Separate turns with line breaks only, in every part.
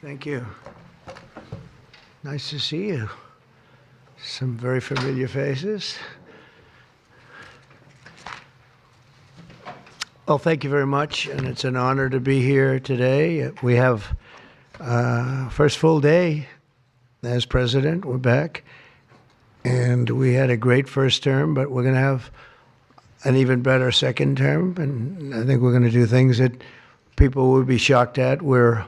Thank you. Nice to see you. Some very familiar faces. Well, thank you very much, and it's an honor to be here today. We have first full day as president. We're back, and we had a great first term, but we're going to have an even better second term, and I think we're going to do things that people will be shocked at. We're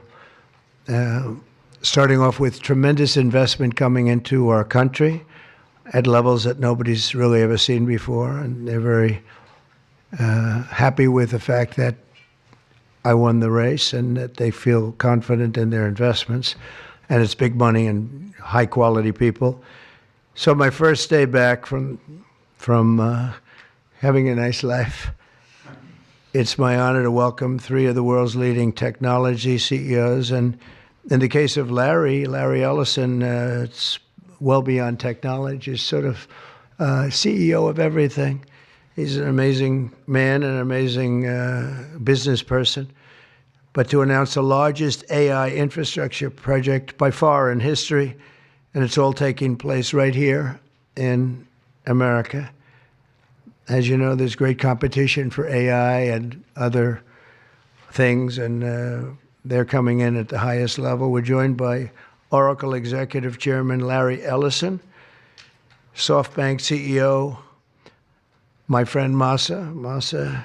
starting off with tremendous investment coming into our country at levels that nobody's really ever seen before, and they're very happy with the fact that I won the race and that they feel confident in their investments. And it's big money and high quality people. So my first day back from having a nice life, it's my honor to welcome three of the world's leading technology CEOs. And in the case of Larry Ellison, it's well beyond technology. He's sort of CEO of everything. He's an amazing man, an amazing business person. But to announce the largest AI infrastructure project by far in history, and it's all taking place right here in America. As you know, there's great competition for AI and other things, and they're coming in at the highest level. We're joined by Oracle Executive Chairman Larry Ellison, SoftBank CEO, my friend Masa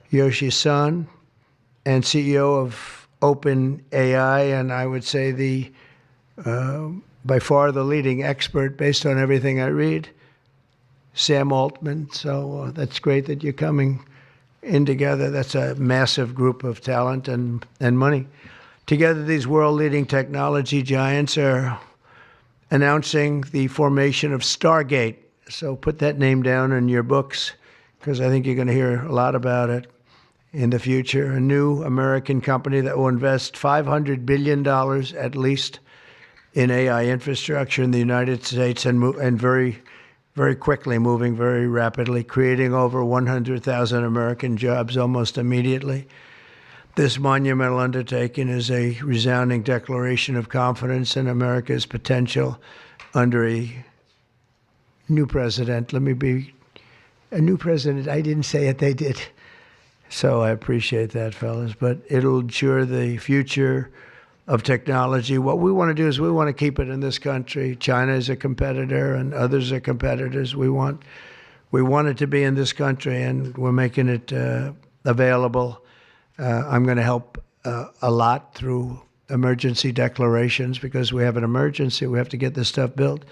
Yoshi's son, and CEO of OpenAI, and I would say the by far the leading expert based on everything I read, Sam Altman. So that's great that you're coming in together. That's a massive group of talent and money. Together, these world-leading technology giants are announcing the formation of Stargate. So put that name down in your books, because I think you're going to hear a lot about it in the future. A new American company that will invest $500 billion at least in AI infrastructure in the United States, and very, very quickly, moving very rapidly, creating over 100,000 American jobs almost immediately. This monumental undertaking is a resounding declaration of confidence in America's potential under a new president. Let me be a new president. I didn't say it, they did. So I appreciate that, fellas. But it'll ensure the future of technology. What we want to do is we want to keep it in this country. China is a competitor and others are competitors. We want it to be in this country, and we're making it available. I'm going to help a lot through emergency declarations, because we have an emergency. We have to get this stuff built.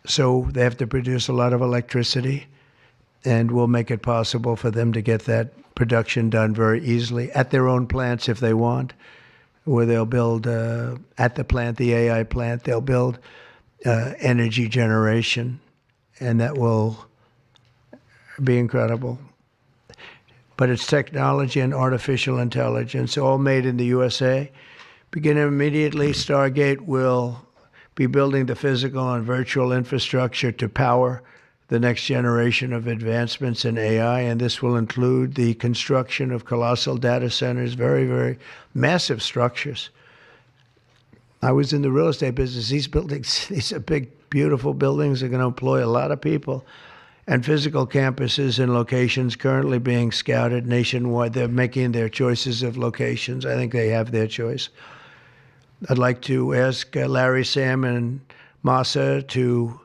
So they have to produce a lot of electricity, and we'll make it possible for them to get that production done very easily at their own plants if they want, where they'll build at the plant, the AI plant, they'll build energy generation, and that will be incredible. But it's technology and artificial intelligence, all made in the USA. Beginning immediately, Stargate will be building the physical and virtual infrastructure to power the next generation of advancements in AI, and this will include the construction of colossal data centers, very, very massive structures. I was in the real estate business. These buildings, these are big, beautiful buildings. They're going to employ a lot of people, and physical campuses in locations currently being scouted nationwide. They're making their choices of locations. I think they have their choice. I'd like to ask Larry, Sam, and Masa to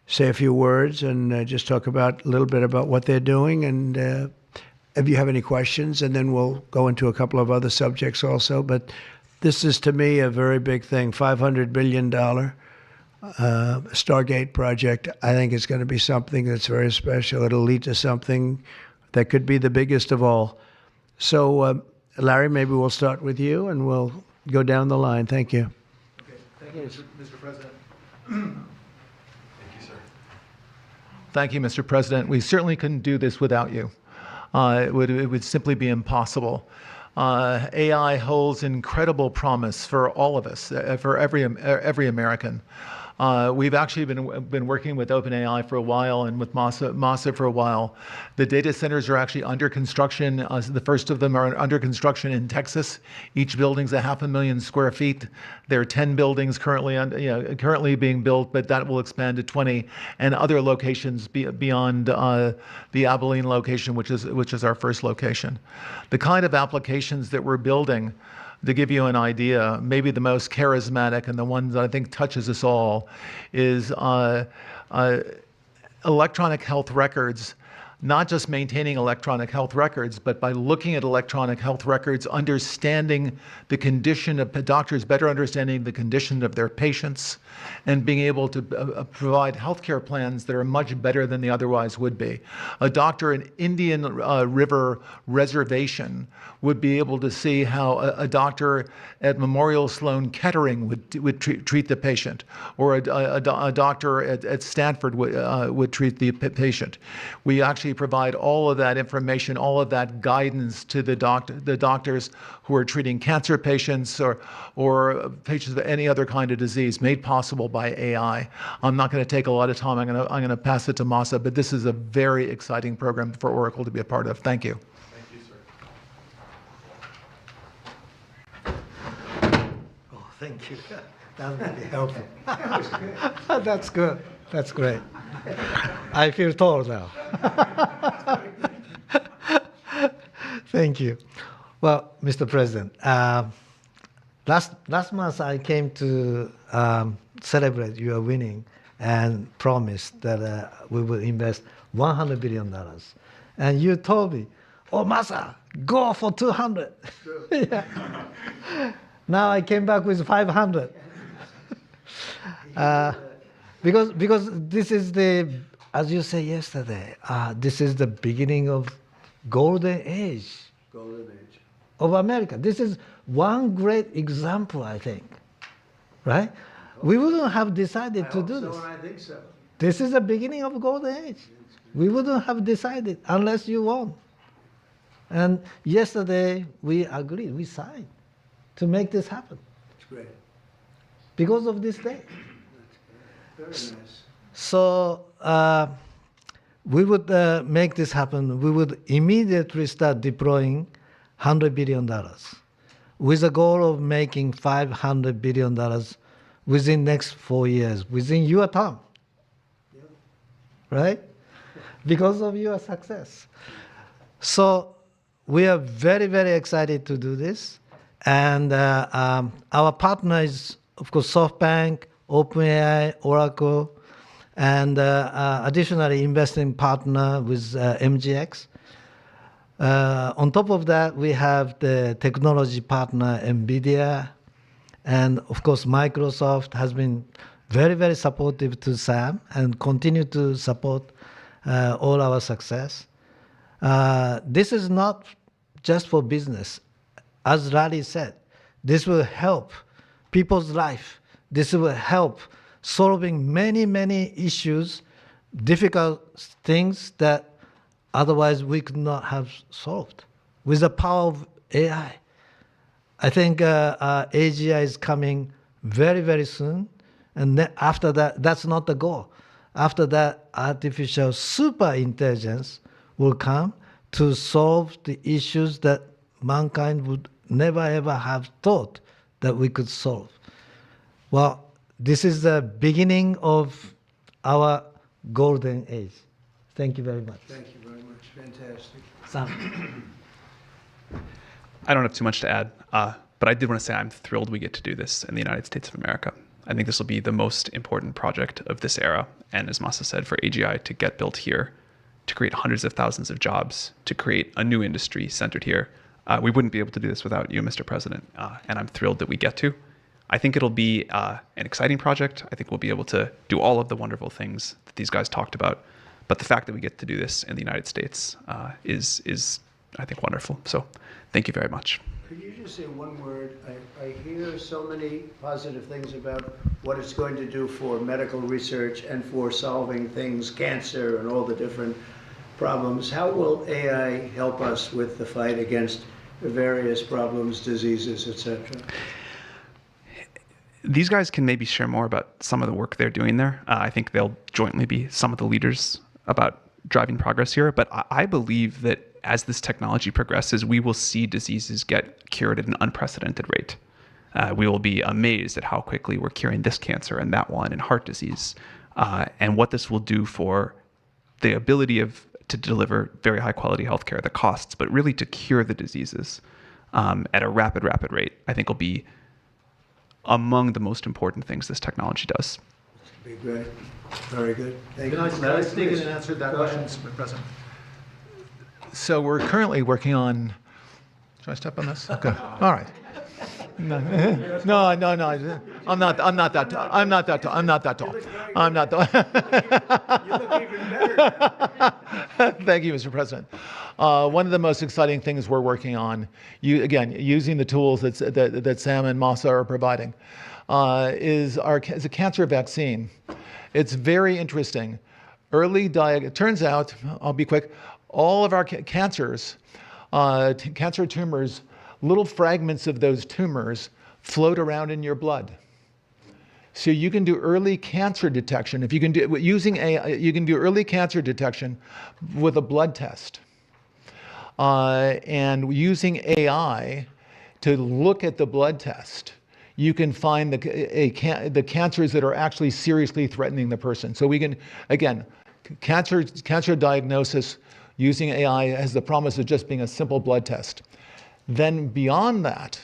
say a few words and just talk about a little bit about what they're doing, and if you have any questions, and then we'll go into a couple of other subjects also. But this is, to me, a very big thing. $500 billion Stargate project. I think it's going to be something that's very special. It'll lead to something that could be the biggest of all. So, Larry, maybe we'll start with you, and we'll go down the line. Thank you.
Okay. Thank you, Mr. President. Thank you, sir. Thank you, Mr. President. We certainly couldn't do this without you. It would simply be impossible. AI holds incredible promise for all of us, for every American. We've actually been working with OpenAI for a while and with Masa for a while. The data centers are actually under construction. The first of them are under construction in Texas. Each building's 500,000 square feet. There are 10 buildings currently being built, but that will expand to 20 and other locations beyond the Abilene location, which is our first location. The kind of applications that we're building, to give you an idea, maybe the most charismatic and the one that I think touches us all is electronic health records. Not just maintaining electronic health records, but by looking at electronic health records, understanding the condition of doctors, better understanding the condition of their patients, and being able to provide healthcare plans that are much better than they otherwise would be. A doctor in Indian River Reservation would be able to see how a doctor at Memorial Sloan Kettering would treat the patient, or a doctor at Stanford would treat the patient. We actually provide all of that information, all of that guidance to the doctors who are treating cancer patients or patients with any other kind of disease, made possible by AI. I'm not going to take a lot of time. I'm going to pass it to Masa, but this is a very exciting program for Oracle to be a part of. Thank you.
Thank you, sir.
Oh, thank you. That would be helpful. That's good. That's great. I feel tall now. Thank you. Well, Mr. President, last month I came to celebrate your winning and promised that we will invest $100 billion. And you told me, oh, Masa, go for 200. Yeah. Now I came back with 500. Because this is as you said yesterday, this is the beginning of golden age of America. This is one great example, I think, right? We wouldn't have decided to do this.
I think so.
This is the beginning of golden age. We wouldn't have decided unless you won. And yesterday we agreed, we signed to make this happen.
It's great.
Because of this day.
Very nice.
So we would make this happen. We would immediately start deploying $100 billion with a goal of making $500 billion within next 4 years, within your term.
Yep.
Right? Because of your success. So we are very, very excited to do this. And our partner is, of course, SoftBank, OpenAI, Oracle, and additionally investing partner with MGX. On top of that, we have the technology partner NVIDIA, and of course Microsoft has been very, very supportive to Sam and continue to support all our success. This is not just for business. As Larry said, this will help people's life. This will help solving many, many issues, difficult things that otherwise we could not have solved with the power of AI. I think AGI is coming very, very soon. And then after that, that's not the goal. After that, artificial super intelligence will come to solve the issues that mankind would never, ever have thought that we could solve. Well, this is the beginning of our golden age. Thank you very much.
Thank you very much. Fantastic.
Sam.
I don't have too much to add, but I did want to say I'm thrilled we get to do this in the United States of America. I think this will be the most important project of this era. And as Masa said, for AGI to get built here, to create hundreds of thousands of jobs, to create a new industry centered here, we wouldn't be able to do this without you, Mr. President. And I'm thrilled that we get to. I think it'll be an exciting project. I think we'll be able to do all of the wonderful things that these guys talked about. But the fact that we get to do this in the United States is, I think, wonderful. So thank you very much.
Could you just say one word? I hear so many positive things about what it's going to do for medical research and for solving things, cancer and all the different problems. How will AI help us with the fight against various problems, diseases, etc.?
These guys can maybe share more about some of the work they're doing there. I think they'll jointly be some of the leaders about driving progress here. But I believe that as this technology progresses, we will see diseases get cured at an unprecedented rate. We will be amazed at how quickly we're curing this cancer and that one and heart disease, and what this will do for the ability to deliver very high quality healthcare, the costs, but really to cure the diseases at a rapid rate, I think will be among the most important things this technology does.
Be great. Very good. Thank you.
Can I sneak in and answer that question, Mr. President? So we're currently working on. Should I step on this? Okay. All right. No. I'm not that tall. I'm not that tall.
You look even better.
Thank you, Mr. President. One of the most exciting things we're working on, using the tools that Sam and Masa are providing, is a cancer vaccine. It's very interesting. It turns out, I'll be quick, all of our cancers, cancer tumors, little fragments of those tumors float around in your blood. So you can do early cancer detection. If you can do using AI, you can do early cancer detection with a blood test. And using AI to look at the blood test, you can find the cancers that are actually seriously threatening the person. So we can, again, cancer diagnosis using AI has the promise of just being a simple blood test. Then beyond that,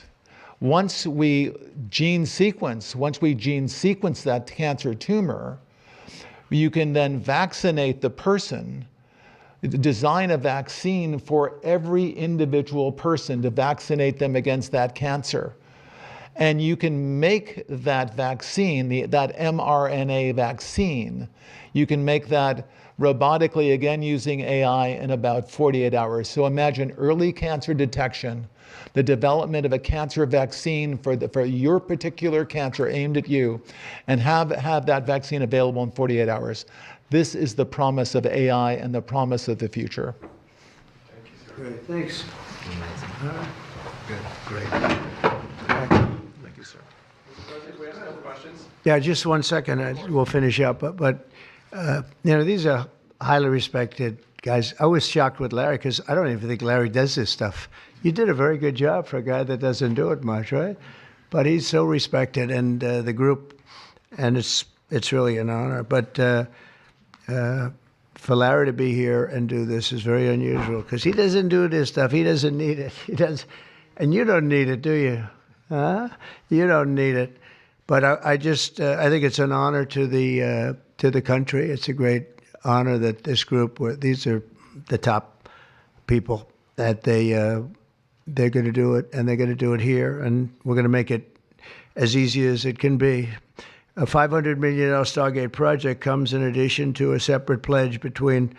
once we gene sequence that cancer tumor, you can then vaccinate the person, design a vaccine for every individual person to vaccinate them against that cancer. And you can make that vaccine, that mRNA vaccine, you can make that robotically, again using AI, in about 48 hours. So imagine early cancer detection, the development of a cancer vaccine for your particular cancer aimed at you, and have that vaccine available in 48 hours. This is the promise of AI and the promise of the future.
Thank you, sir. Great, thanks.
Good, great.
Thank you, sir.
We have some questions.
Yeah, just 1 second. We'll finish up. But these are highly respected guys. I was shocked with Larry because I don't even think Larry does this stuff. You did a very good job for a guy that doesn't do it much, right? But he's so respected, and the group, and it's really an honor. But for Larry to be here and do this is very unusual because he doesn't do this stuff. He doesn't need it. He does, and you don't need it, do you? Huh? You don't need it. But I think it's an honor to the country. It's a great honor that this group, these are the top people, that they're going to do it, and they're going to do it here, and we're going to make it as easy as it can be. A $500 million Stargate project comes in addition to a separate pledge between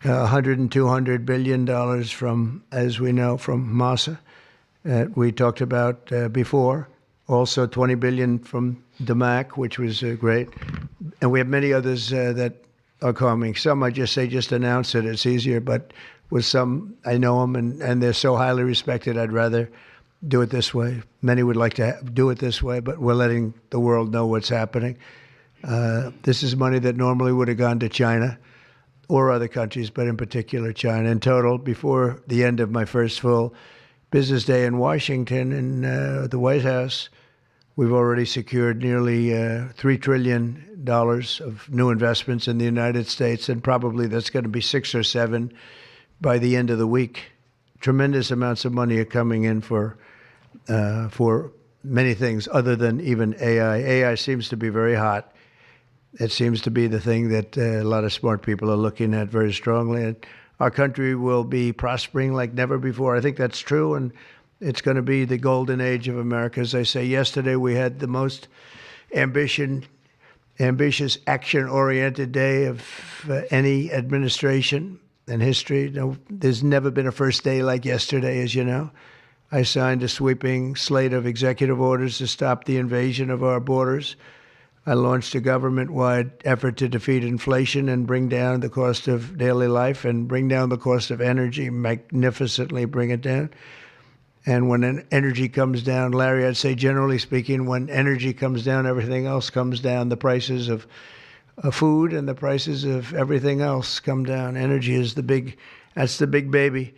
$100 and $200 billion from, as we know, from Masa, that we talked about before. Also $20 billion from DMAC, which was great. And we have many others that are coming. Some I just announce it. It's easier, but with some, I know them, and they're so highly respected, I'd rather do it this way. Many would like to do it this way, but we're letting the world know what's happening. This is money that normally would have gone to China or other countries, but in particular China. In total, before the end of my first full business day in Washington in the White House, we've already secured nearly $3 trillion of new investments in the United States, and probably that's going to be 6 or 7 by the end of the week. Tremendous amounts of money are coming in for many things other than even AI. AI seems to be very hot. It seems to be the thing that a lot of smart people are looking at very strongly. And our country will be prospering like never before. I think that's true, and it's going to be the golden age of America. As I say, yesterday we had the most ambitious, action-oriented day of any administration in history. No, there's never been a first day like yesterday, as you know. I signed a sweeping slate of executive orders to stop the invasion of our borders. I launched a government-wide effort to defeat inflation and bring down the cost of daily life and bring down the cost of energy, magnificently bring it down. And when energy comes down, Larry, I'd say generally speaking, when energy comes down, everything else comes down. The prices of food and the prices of everything else come down. Energy is that's the big baby.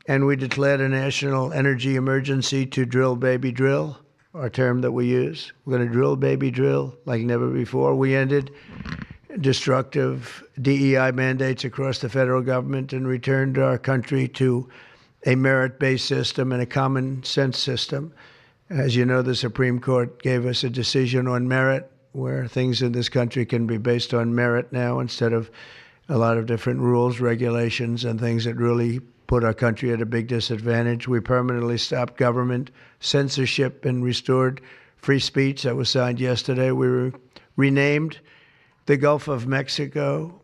And we declared a national energy emergency to drill, baby, drill, our term that we use. We're going to drill, baby, drill like never before. We ended destructive DEI mandates across the federal government and returned our country to a merit-based system and a common sense system. As you know, the Supreme Court gave us a decision on merit, where things in this country can be based on merit now instead of a lot of different rules, regulations, and things that really put our country at a big disadvantage. We permanently stopped government censorship and restored free speech. That was signed yesterday. We renamed the Gulf of Mexico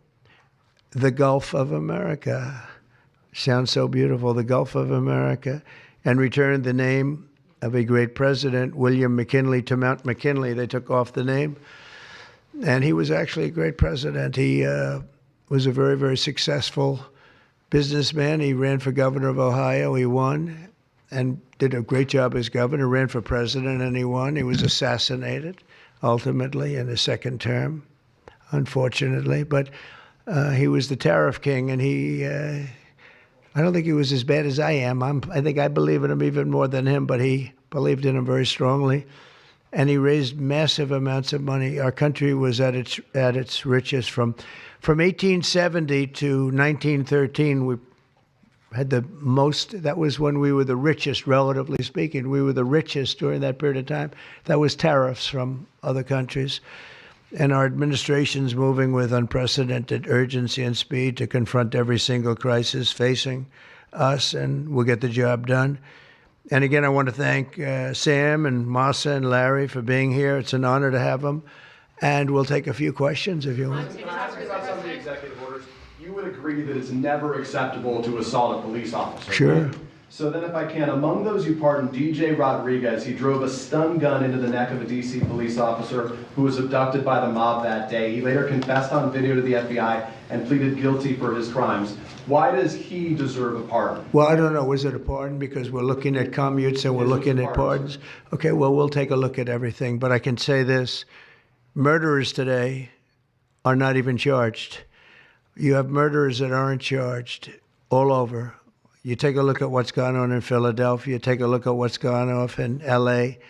the Gulf of America. Sounds so beautiful, the Gulf of America, and returned the name of a great president, William McKinley, to Mount McKinley. They took off the name, and he was actually a great president. He was a very, very successful businessman. He ran for governor of Ohio. He won and did a great job as governor, ran for president, and he won. He was assassinated, ultimately, in his second term, unfortunately. But he was the tariff king, and I don't think he was as bad as I am. I think I believe in him even more than him, but he believed in him very strongly. And he raised massive amounts of money. Our country was at its richest from 1870 to 1913. We had the most. That was when we were the richest, relatively speaking. We were the richest during that period of time. That was tariffs from other countries. And our administration's moving with unprecedented urgency and speed to confront every single crisis facing us, and we'll get the job done. And again, I want to thank Sam and Masa and Larry for being here. It's an honor to have them. And we'll take a few questions if you want.
Can I ask you about some of the executive orders? You would agree that it's never acceptable to assault a police officer.
Sure.
Right? So then if I can, among those you pardoned, DJ Rodriguez, he drove a stun gun into the neck of a D.C. police officer who was abducted by the mob that day. He later confessed on video to the FBI and pleaded guilty for his crimes. Why does he deserve a pardon?
Well, I don't know. Was it a pardon? Because we're looking at commutes and we're looking at pardons. Okay, well, we'll take a look at everything. But I can say this. Murderers today are not even charged. You have murderers that aren't charged all over. You take a look at what's gone on in Philadelphia, take a look at what's gone off in L.A.,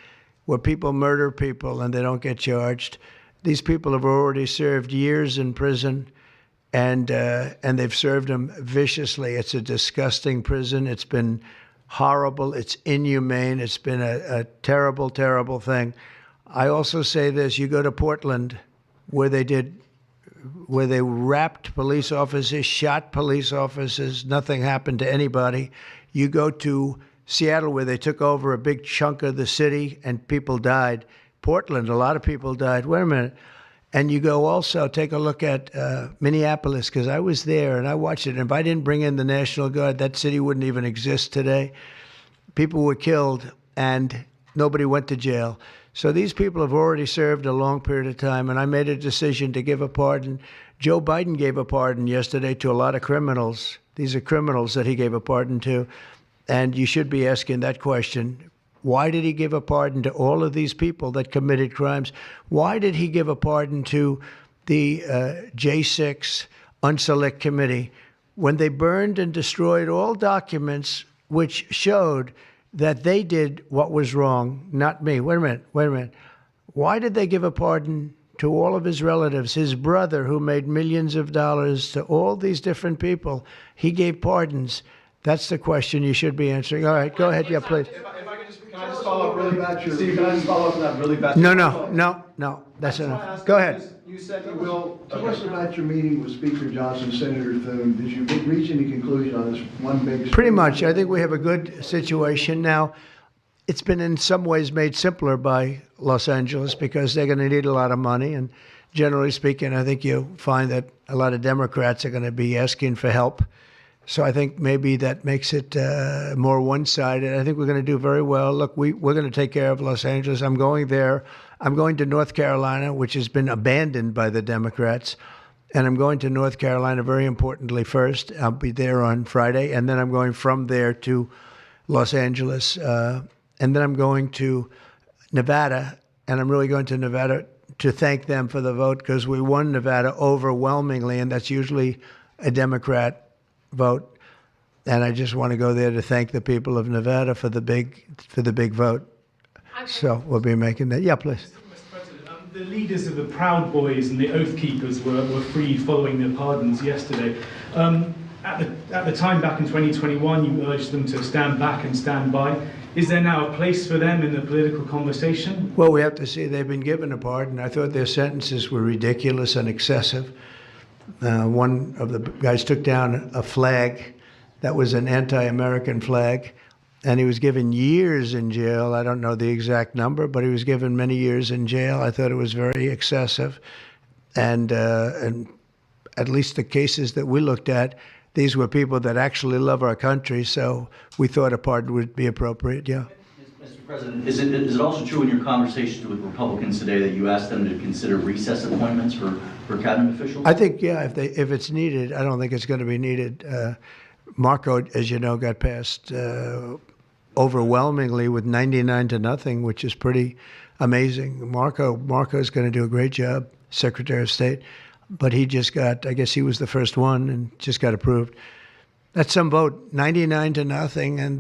where people murder people and they don't get charged. These people have already served years in prison, and they've served them viciously. It's a disgusting prison. It's been horrible. It's inhumane. It's been a terrible, terrible thing. I also say this. You go to Portland, where they wrapped police officers, shot police officers, nothing happened to anybody. You go to Seattle, where they took over a big chunk of the city and people died. Portland, a lot of people died. Wait a minute. And you go also, take a look at Minneapolis, because I was there and I watched it. And if I didn't bring in the National Guard, that city wouldn't even exist today. People were killed and nobody went to jail. So these people have already served a long period of time, and I made a decision to give a pardon. Joe Biden gave a pardon yesterday to a lot of criminals. These are criminals that he gave a pardon to, and you should be asking that question. Why did he give a pardon to all of these people that committed crimes? Why did he give a pardon to the J6 Unselect Committee when they burned and destroyed all documents which showed that they did what was wrong, not me? Wait a minute. Why did they give a pardon to all of his relatives, his brother who made millions of dollars, to all these different people? He gave pardons. That's the question you should be answering. All right, go ahead. Yeah, please.
Can I just follow up really fast? Steve, can I just follow up on that really fast?
No. That's enough. Go ahead.
You said you will.
Tell us about your meeting with Speaker Johnson, Senator Thune. Did you reach any conclusion on this one big?
Pretty much. I think we have a good situation now. It's been in some ways made simpler by Los Angeles because they're going to need a lot of money. And generally speaking, I think you'll find that a lot of Democrats are going to be asking for help. So I think maybe that makes it more one-sided. I think we're going to do very well. Look, we're going to take care of Los Angeles. I'm going there. I'm going to North Carolina, which has been abandoned by the Democrats. And I'm going to North Carolina, very importantly, first. I'll be there on Friday. And then I'm going from there to Los Angeles, and then I'm going to Nevada, and I'm really going to Nevada to thank them for the vote because we won Nevada overwhelmingly, and that's usually a Democrat vote. And I just want to go there to thank the people of Nevada for the big vote. So we'll be making that. Yeah, please.
Mr. President, the leaders of the Proud Boys and the Oath Keepers were freed following their pardons yesterday. At the time back in 2021, you urged them to stand back and stand by. Is there now a place for them in the political conversation?
Well, we have to see. They've been given a pardon. I thought their sentences were ridiculous and excessive. One of the guys took down a flag that was an anti-American flag, and he was given years in jail. I don't know the exact number, but he was given many years in jail. I thought it was very excessive. And at least the cases that we looked at, these were people that actually love our country, so we thought a pardon would be appropriate, yeah.
Mr. President, is it also true in your conversations with Republicans today that you asked them to consider recess appointments for cabinet officials?
I think, yeah, if it's needed. I don't think it's going to be needed. Marco, as you know, got passed overwhelmingly with 99-0, which is pretty amazing. Marco's going to do a great job, Secretary of State. But he just got, I guess he was the first one and just got approved. That's some vote, 99-0, and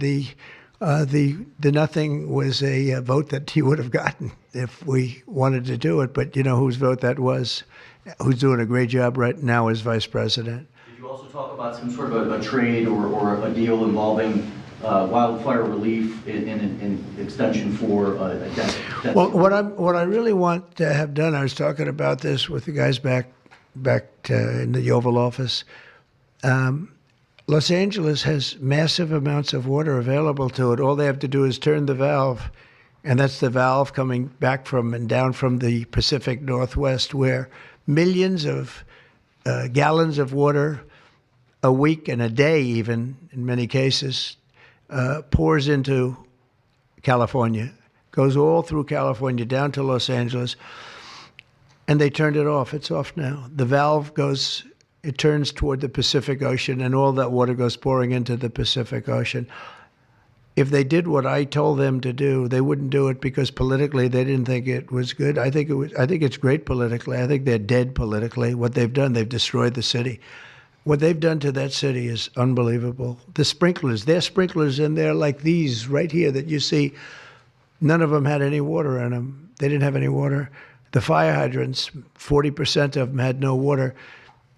the nothing was a vote that he would have gotten if we wanted to do it. But you know whose vote that was, who's doing a great job right now as vice president.
Did you also talk about some sort of a trade or a deal involving wildfire relief in extension for
Well, what I really want to have done, I was talking about this with the guys back in the Oval Office. Los Angeles has massive amounts of water available to it. All they have to do is turn the valve, and that's the valve coming back from and down from the Pacific Northwest, where millions of gallons of water a week and a day, even in many cases, pours into California, goes all through California down to Los Angeles. And they turned it off. It's off now. The valve goes, it turns toward the Pacific Ocean, and all that water goes pouring into the Pacific Ocean. If they did what I told them to do, they wouldn't do it because politically they didn't think it was good. I think it's great politically. I think they're dead politically. What they've done, they've destroyed the city. What they've done to that city is unbelievable. The sprinklers, their sprinklers in there like these right here that you see, none of them had any water in them. They didn't have any water. The fire hydrants, 40% of them had no water.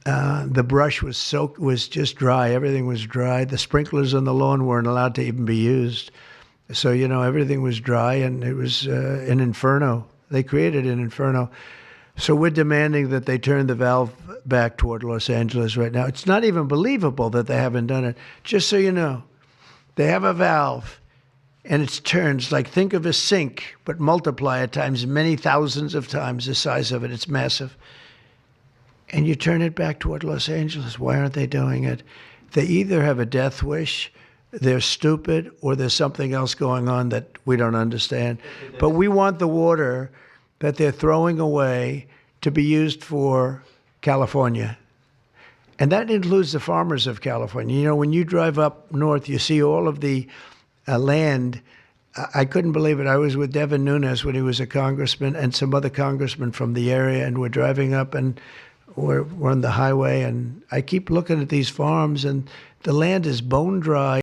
The brush was just dry. Everything was dry. The sprinklers on the lawn weren't allowed to even be used. So, you know, everything was dry, and it was an inferno. They created an inferno. So we're demanding that they turn the valve back toward Los Angeles right now. It's not even believable that they haven't done it. Just so you know, they have a valve. And it turns like, think of a sink, but multiply it times many thousands of times the size of it. It's massive. And you turn it back toward Los Angeles. Why aren't they doing it? They either have a death wish, they're stupid, or there's something else going on that we don't understand. But we want the water that they're throwing away to be used for California. And that includes the farmers of California. You know, when you drive up north, you see all of the land. I couldn't believe it. I was with Devin Nunes when he was a congressman and some other congressmen from the area, and we're driving up and we're on the highway, and I keep looking at these farms, and the land is bone dry.